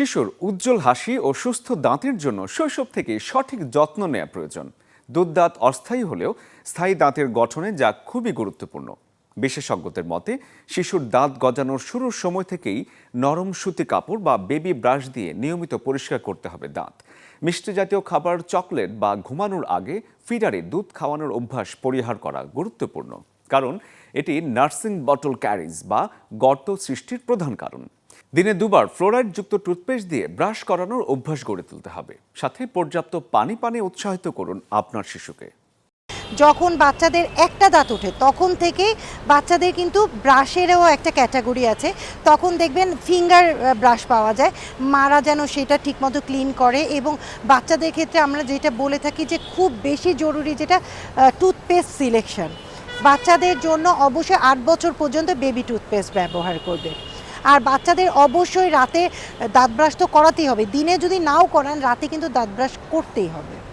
শিশুর উজ্জ্বল হাসি ও সুস্থ দাঁতের জন্য শৈশব থেকে সঠিক যত্ন নেওয়া প্রয়োজন। দুধ দাঁত অস্থায়ী হলেও স্থায়ী দাঁতের গঠনে যা খুবই গুরুত্বপূর্ণ। বিশেষজ্ঞদের মতে শিশুর দাঁত গজানোর শুরুর সময় থেকেই নরম সুতি কাপড় বা বেবি ব্রাশ দিয়ে নিয়মিত পরিষ্কার করতে হবে দাঁত। মিষ্টি জাতীয় খাবার, চকলেট বা ঘুমানোর আগে ফিডারে দুধ খাওয়ানোর অভ্যাস পরিহার করা গুরুত্বপূর্ণ, কারণ এটি নার্সিং বটল ক্যারিজ বা গর্ত সৃষ্টির প্রধান কারণ। দিনে দুবার ফ্লোরাইডযুক্ত টুথপেস্ট দিয়ে ব্রাশ করানোর অভ্যাস গড়ে তুলতে হবে। সাথে পর্যাপ্ত পানি উৎসাহিত করুন আপনার শিশুকে। যখন বাচ্চাদের একটা দাঁত ওঠে তখন থেকে বাচ্চাদের কিন্তু ব্রাশেরও একটা ক্যাটাগরি আছে। তখন দেখবেন ফিঙ্গার ব্রাশ পাওয়া যায়, মারা যেন সেটা ঠিকমতো ক্লিন করে। এবং বাচ্চাদের ক্ষেত্রে আমরা যেটা বলে থাকি যে খুব বেশি জরুরি যেটা টুথপেস্ট সিলেকশন। বাচ্চাদের জন্য অবশ্যই 8 বছর পর্যন্ত বেবি টুথপেস্ট ব্যবহার করবে। আর বাচ্চাদের অবশ্যই রাতে দাঁত ব্রাশ তো করাতেই হবে। দিনে যদি নাও করান, রাতে কিন্তু দাঁত ব্রাশ করতেই হবে।